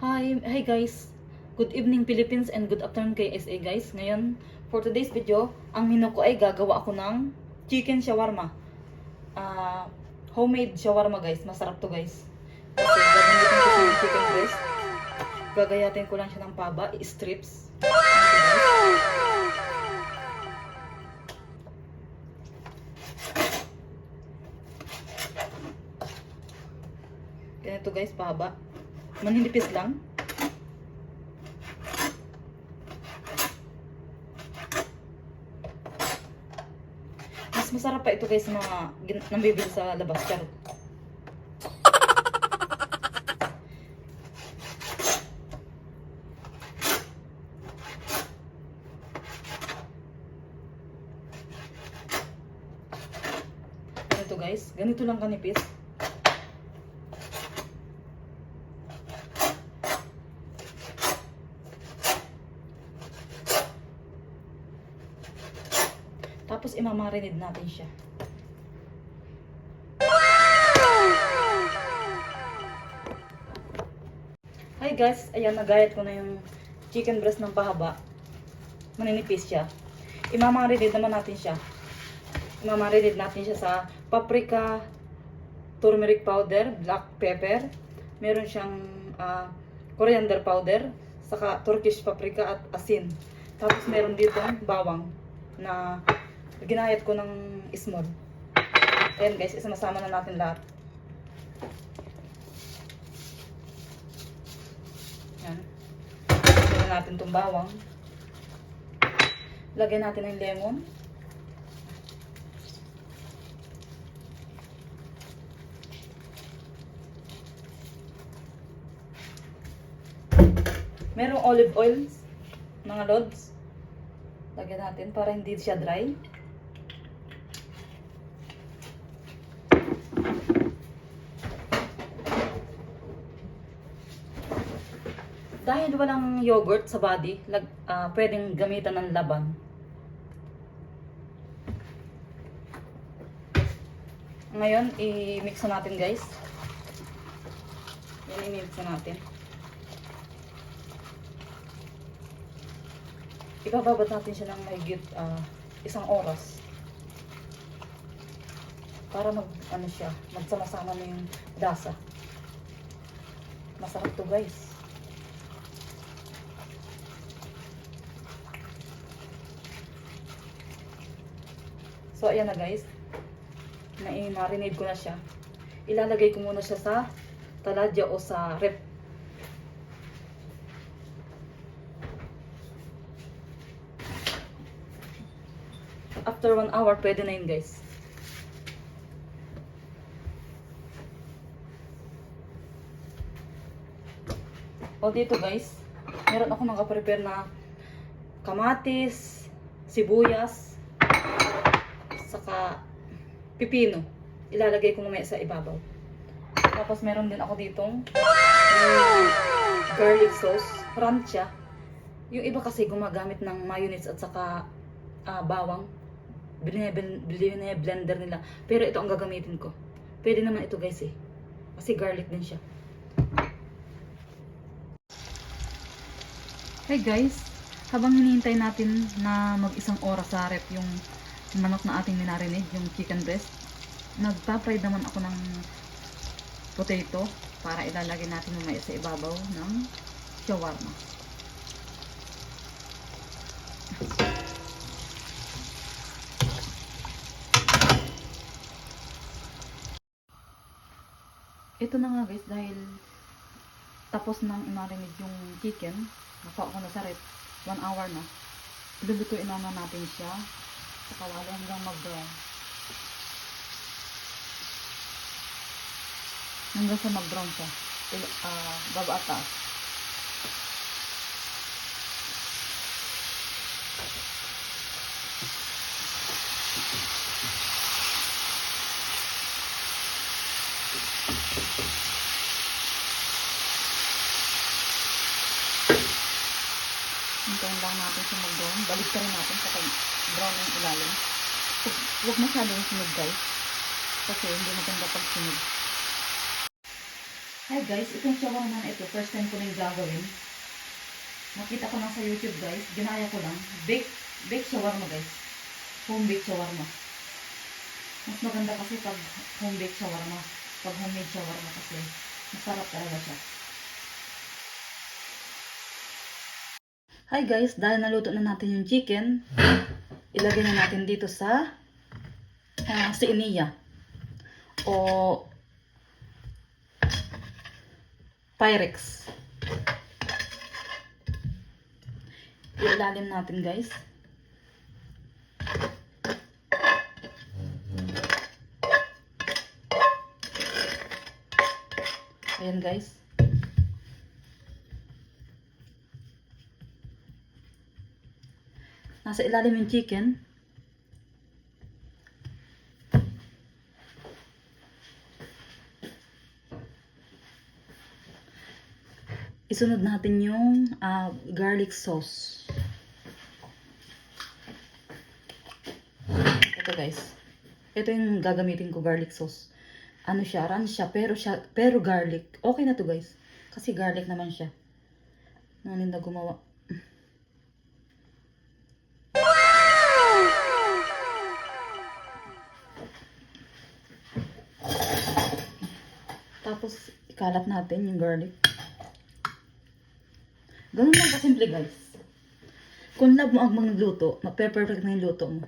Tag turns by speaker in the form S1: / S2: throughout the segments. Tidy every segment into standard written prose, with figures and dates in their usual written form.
S1: Hi guys. Good evening Philippines and good afternoon kay SA guys. Ngayon, for today's video, ang menu ko ay gagawa ako ng chicken shawarma. Homemade shawarma guys. Masarap to guys. Kasi gagamitin ko siya ng chicken breast. Gagayatin ko lang siya ng paba, strips. Ganito guys, paba. Maninipis lang. Mas masarap pa ito guys mga nabibili sa labas. Charot. Ganito guys. Ganito lang kanipis. Tapos imamarinate natin siya. Hi guys, ayan nagayat ko na yung chicken breast ng pahaba. Maninipis siya. Imamarinate naman natin siya. Imamarinate natin siya sa paprika, turmeric powder, black pepper. Meron siyang coriander powder, saka Turkish paprika at asin. Tapos meron dito bawang na ginayat ko ng small. Ayan guys, isama-sama na natin lahat. Ayan. Lagyan na natin itong bawang. Lagyan natin ng lemon. Merong olive oil, mga lods. Lagyan natin para hindi siya dry. Dahil walang yogurt sa body, pwedeng gamitan ng laban. Ngayon, i-mix na natin guys. Yan, i-mix na natin. Ibababad natin siya ng mahigit 1 oras. Para magsama-sama na yung lasa. Masarap to guys. So ayan na guys. Na-marinate ko na siya. Ilalagay ko muna siya sa taladya o sa rep. After 1 hour, pwede na yun guys. O dito guys, meron ako nakaprepare na kamatis, sibuyas, saka pipino. Ilalagay ko mamaya sa ibabaw. Tapos meron din ako ditong garlic sauce, rancha. Yung iba kasi gumagamit ng mayonnaise at saka bawang. Blender nila. Pero ito ang gagamitin ko. Pwede naman ito guys eh. Kasi garlic din siya. Hey guys, habang hinihintay natin na mag-1 oras sa rep yung manok na ating minarinate, yung chicken breast, nagpa-fry naman ako ng potato para ilalagay natin mamaya sa ibabaw ng shawarma. Ito na nga guys, dahil tapos nang i-marinate yung chicken, naka ko na sa rep, 1 hour na. Lulutuin na natin siya sa kawali hanggang mag-brown. Hanggang sa mag-brown siya. Baba at taas. Hintayin lang natin siya mag-brown. Balik ka rin natin kapag brown yung ilalim. Huwag masyadong sunod guys. Kasi hindi maganda pag sunod. Hi guys, itong shawarma na ito, first time ko na yung gagawin. Nakita ko lang sa YouTube guys, ginaya ko lang. Bake shawarma guys. Home bake shawarma. Mas maganda kasi pag home bake shawarma. Pag homemade shawarma kasi masarap talaga siya. Hi guys, dahil naluto na natin yung chicken, ilagay na natin dito sa siiniya o Pyrex. Ilalim natin guys. Ayan guys. Nasa ilalim yung chicken. Isunod natin yung garlic sauce. Ito guys. Ito yung gagamitin ko, garlic sauce. Ano siya, ranch siya, pero garlic. Okay na to guys. Kasi garlic naman siya. Naninda gumawa. Tapos, ikalat natin yung garlic. Ganun lang kasimple guys. Kung love mo ang magluto, magpe-perfect na yung luto mo.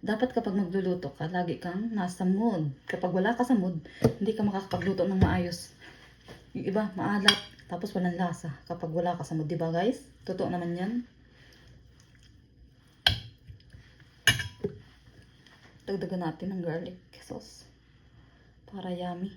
S1: Dapat kapag magluluto ka, lagi kang nasa mood. Kapag wala ka sa mood, hindi ka makakapagluto ng maayos. Yung iba, maalat, tapos walang lasa. Kapag wala ka sa mood, diba guys? Totoo naman yan. Dagdagan natin ng garlic sauce. Para yummy.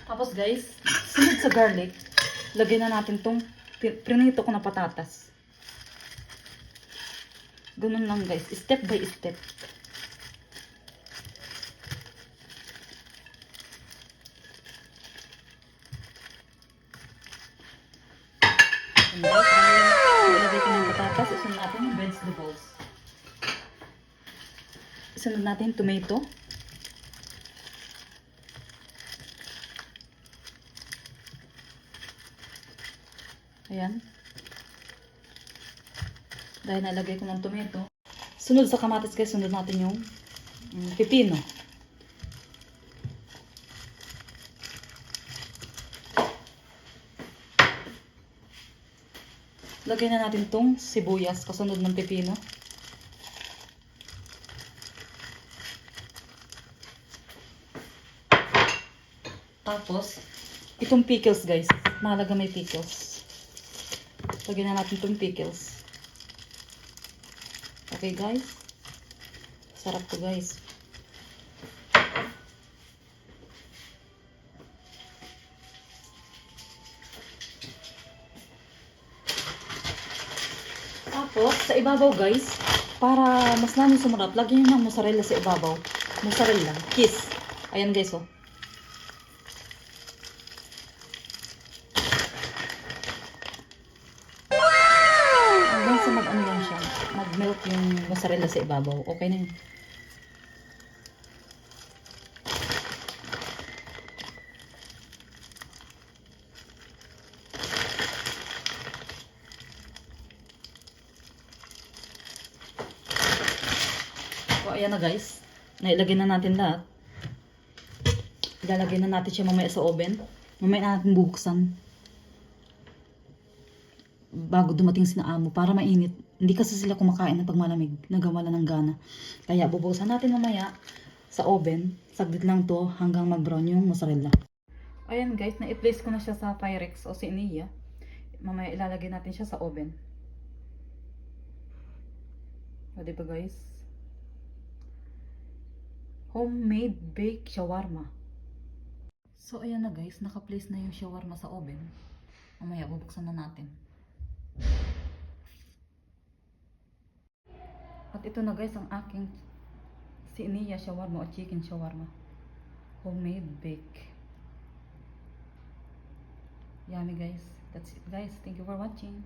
S1: Tapos guys, sunod sa garlic, lagyan na natin tong prinito ko na patatas. Ganun lang guys, step by step. And guys, ilagay ko ng patatas, isunod natin yung vegetables. Isunod natin yung tomato. Ayan. Dahil nalagay ko ng tomato. Sunod sa kamatis guys, sunod natin yung pipino. Lagay na natin tong sibuyas kasunod ng pipino. Tapos, itong pickles guys. Mahalaga may pickles. Lagyan na natin itong pickles. Okay guys. Sarap to guys. Tapos, sa ibabaw guys, para mas lalong sumarap, lagyan nyo ng mozzarella sa ibabaw. Mozzarella. Kiss. Ayan guys oh. Mag-ano lang siya, mag-melt yung mozzarella sa ibabaw. Okay na yun. So, ayan na guys. Nailagay na natin lahat. Ilalagay na natin siya mamaya sa oven. Mamaya na natin bubuksan. Bago dumating sina amo para mainit. Hindi kasi sila kumakain na pag malamig. Nagawala ng gana. Kaya bubuksan natin mamaya sa oven. Saglit lang to hanggang mag-brown yung mozzarella. Ayan guys, na-i-place ko na siya sa Pyrex o siiniya. mamaya ilalagay natin siya sa oven. O, diba guys? Homemade baked shawarma. So, ayan na guys. Naka-place na yung shawarma sa oven. Mamaya, bubuksan na natin. At ito na guys, ang aking siniya shawarma o chicken shawarma. Homemade bake. Yummy guys. That's it guys. Thank you for watching.